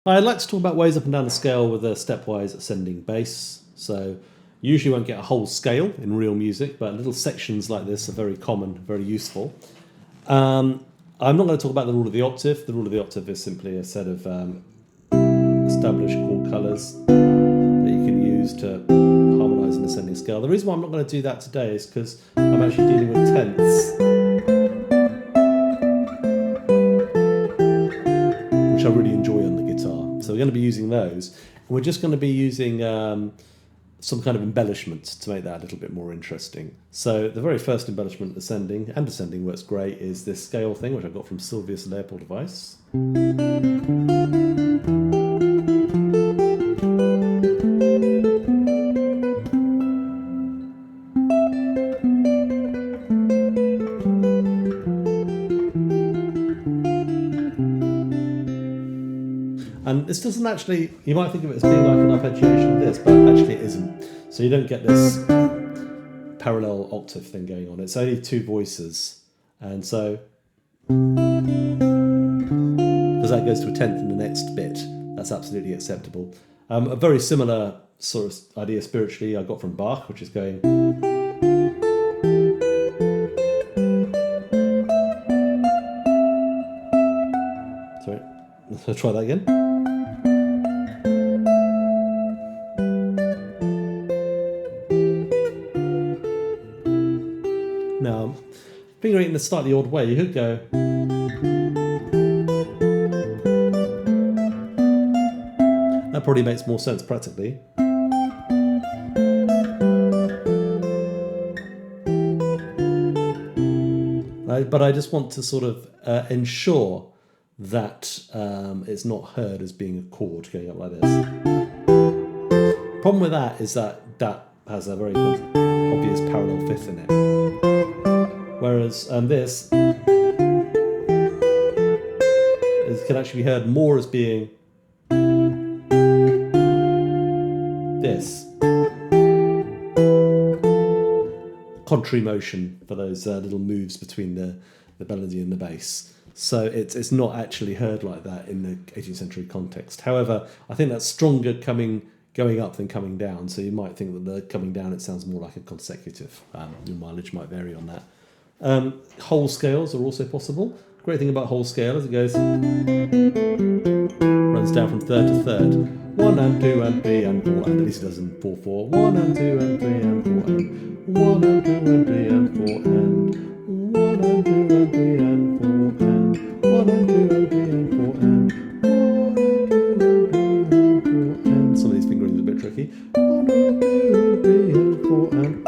I'd like to talk about ways up and down the scale with a stepwise ascending bass. So usually you won't get a whole scale in real music, but little sections like this are very common, very useful. I'm not going to talk about the rule of the octave. The rule of the octave is simply a set of established chord colours that you can use to harmonise an ascending scale. The reason why I'm not going to do that today is because I'm actually dealing with tenths, which I really enjoy on the guitar. So we're going to be using those. And we're just going to be using some kind of embellishment to make that a little bit more interesting. So the very first embellishment, ascending and descending, works great, is this scale thing, which I got from Sylvius Leopold Weiss. And this doesn't actually, you might think of it as being like an arpeggiation of this, but actually it isn't. So you don't get this parallel octave thing going on. It's only two voices. And so, because that goes to a tenth in the next bit, that's absolutely acceptable. A very similar sort of idea spiritually I got from Bach, which is going... Sorry, let's try that again. Now, fingering it in a slightly odd way, you could go... That probably makes more sense practically. But I just want to sort of ensure that it's not heard as being a chord going up like this. Problem with that is that that has a very obvious parallel fifth in it. Whereas this can actually be heard more as being this. Contrary motion for those little moves between the melody and the bass. So it's not actually heard like that in the 18th century context. However, I think that's stronger going up than coming down. So you might think that the coming down, it sounds more like a consecutive. Your mileage might vary on that. Whole scales are also possible. Great thing about whole scale is it goes, runs down from third to third. 1 and 2 and 3 and 4, and at least it does in 4/4. 1 and 2 and 3 and 4 and 1 and 2 and 3 and 4 and 1 and 2 and 3 and 4 and 1 and 2 and 3 and 4 and 1 and 2 and 3 and 4 and some of these fingerings are a bit tricky. 1 and 2 and 3 and 4 and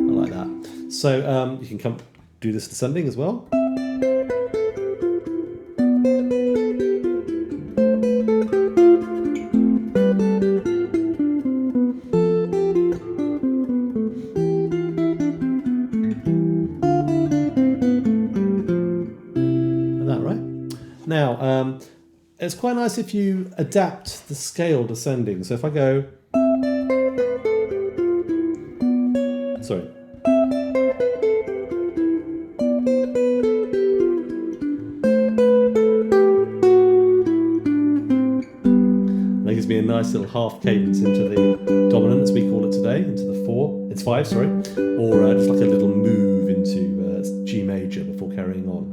I like that. So you can come do this descending as well. Now, it's quite nice if you adapt the scale descending. So if I go... Sorry. That gives me a nice little half cadence into the dominant, as we call it today, into the 4. It's 5, sorry. Or just like a little move into G major before carrying on.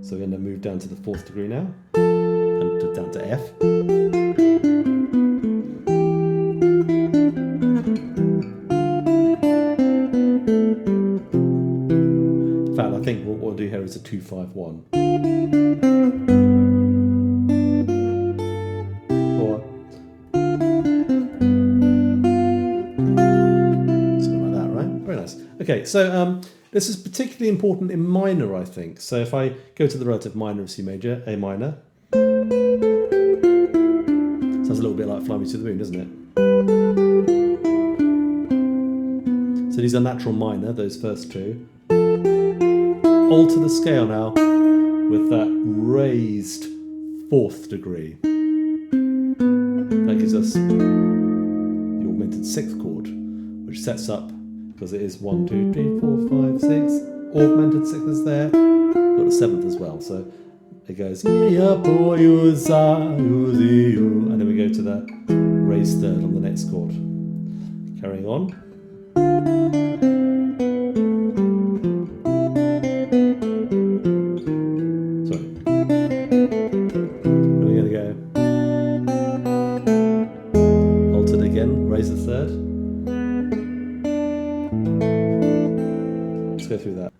So we're going to move down to the 4th degree now, and down to F. In fact, I think what we'll do here is a 2-5-1. 4. Something like that, right? Very nice. Okay, so this is particularly important in minor, I think. So if I go to the relative minor of C major, A minor. Sounds a little bit like Fly Me to the Moon, doesn't it? So these are natural minor, those first two. Alter the scale now with that raised 4th degree. That gives us the augmented 6th chord, which sets up, because it is 1, 2, 3, 4, 5, 6. Augmented 6th is there. Got a 7th as well. So it goes, and then we go to the raised third on the next chord. Carrying on. Sorry. Then we're going to go altered again, raise the third. Let's go through that.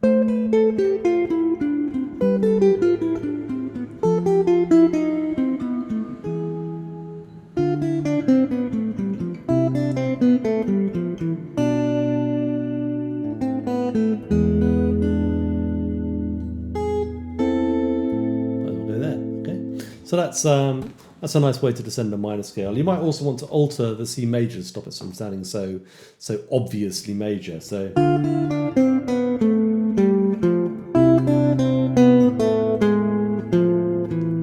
So that's a nice way to descend a minor scale. You might also want to alter the C major to stop it from sounding so obviously major. So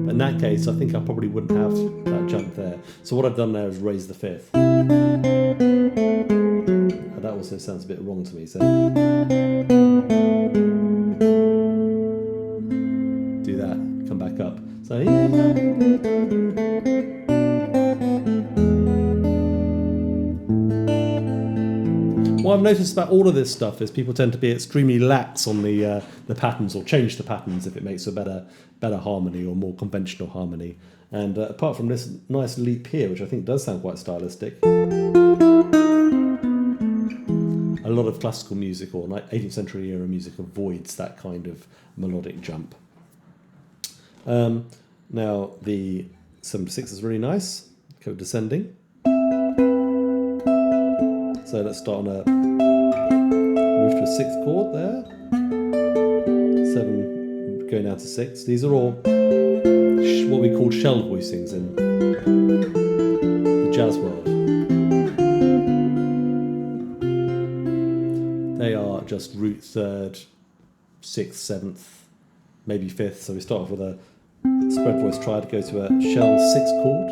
in that case, I think I probably wouldn't have that jump there. So what I've done there is raise the fifth. And that also sounds a bit wrong to me. So do that, come back up. So what I've noticed about all of this stuff is people tend to be extremely lax on the patterns, or change the patterns if it makes a better harmony or more conventional harmony. And apart from this nice leap here, which I think does sound quite stylistic, a lot of classical music or 18th century era music avoids that kind of melodic jump. Now the 7/6 is really nice, descending. So let's start on a move to a 6th chord there. 7 going down to 6. These are all what we call shell voicings in the jazz world. They are just root 3rd, 6th, 7th, maybe 5th. So we start off with a spread voice triad, go to a shell 6th chord,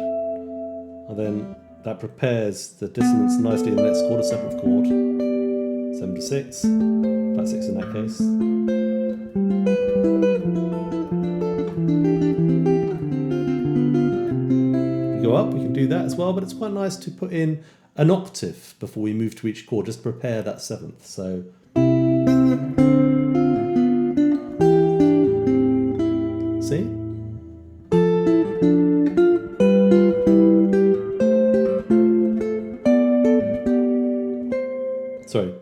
and then that prepares the dissonance nicely in the next chord, a 7th chord, 7/6, flat 6 in that case. If we go up, we can do that as well, but it's quite nice to put in an octave before we move to each chord, just to prepare that 7th. So see? Sorry.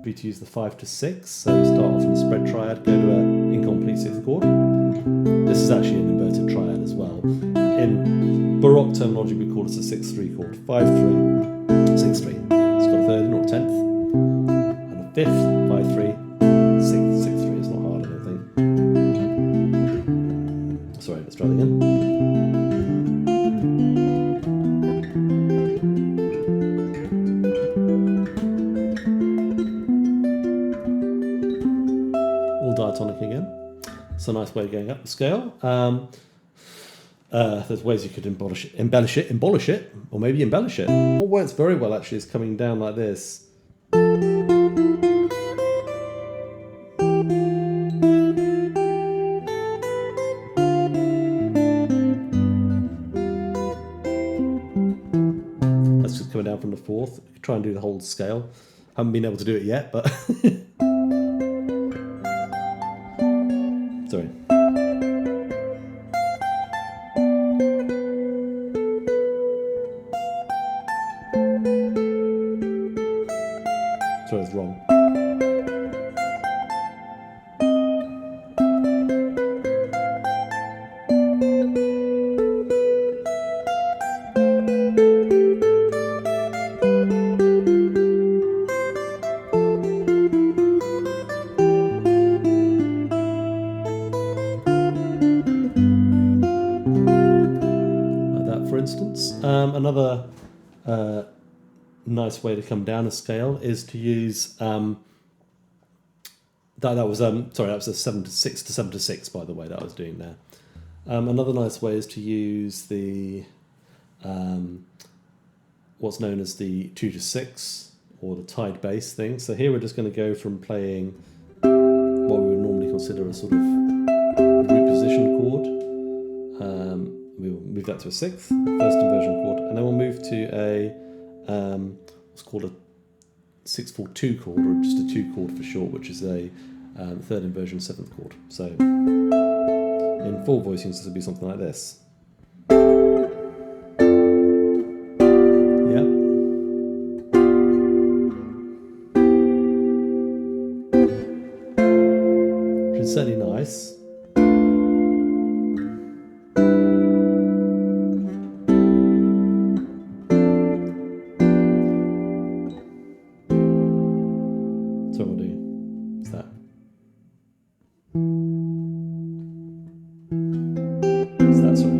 We to use the 5/6, so we start off in a spread triad, go to an incomplete 6th chord. This is actually an inverted triad as well. In Baroque terminology, we call this a 6/3 chord. 5/3, 6/3. It's got a 3rd or a 10th, and a 5th, 5/3, 6th, 6/3. It's not hard, I don't think. Sorry, let's try that again. Diatonic again. It's a nice way of going up the scale. There's ways you could embellish it, or maybe embellish it. What works very well actually is coming down like this. That's just coming down from the 4th. Try and do the whole scale. Haven't been able to do it yet, but sorry. Sorry, it's wrong. For instance, another nice way to come down a scale is to use that was a 7/6 to 7/6, by the way, that I was doing there. Another nice way is to use the what's known as the 2/6 or the tied bass thing. So here we're just going to go from playing consider a sort of root position chord. We'll move that to a sixth, first inversion chord, and then we'll move to a what's called a 6/4-2 chord, or just a 2 chord for short, which is a third inversion seventh chord. So in full voicings, this would be something like this. Yeah. Which is certainly nice. So what we'll do is that. It's that, sorry.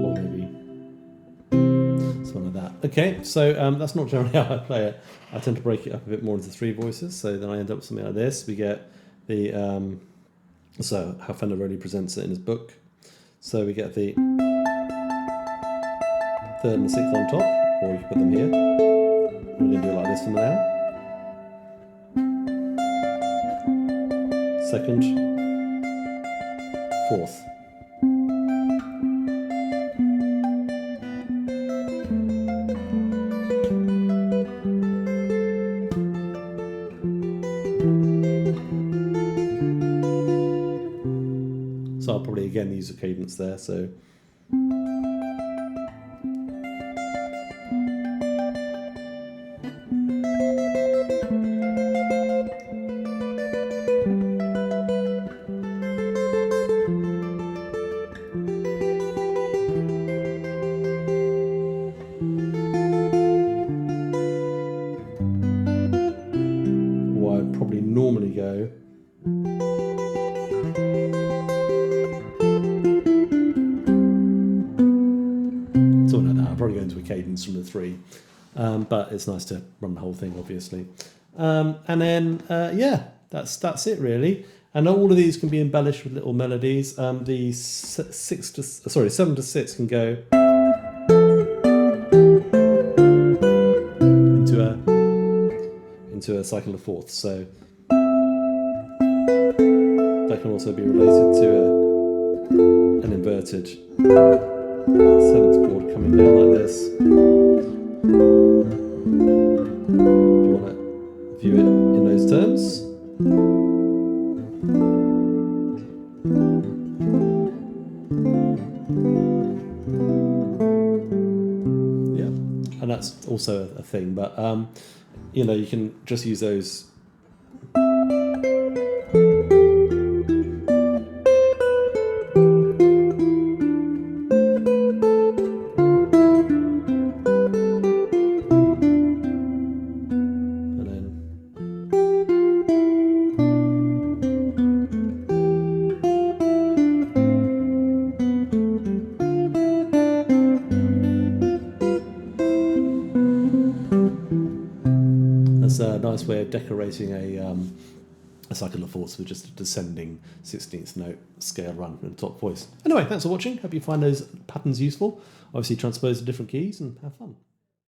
Or maybe something like that. Okay, so that's not generally how I play it. I tend to break it up a bit more into 3 voices, so then I end up with something like this. We get the, so how Fender Rowley presents it in his book. So we get the third and the sixth on top, or you can put them here. We're going to do it like this for now. Second, fourth. So I'll probably again use a cadence there. So what I'd probably normally go. Probably go into a cadence from the 3, but it's nice to run the whole thing, obviously. And then yeah, that's it really. And all of these can be embellished with little melodies. The 7 to 6 can go into a cycle of fourths. So that can also be related to an inverted 7th chord coming down like this. If you want to view it in those terms. Yeah, and that's also a thing, but you know, you can just use those. That's a nice way of decorating a cycle of fourths with just a descending 16th note scale run in the top voice. Anyway, thanks for watching. Hope you find those patterns useful. Obviously transpose to different keys and have fun.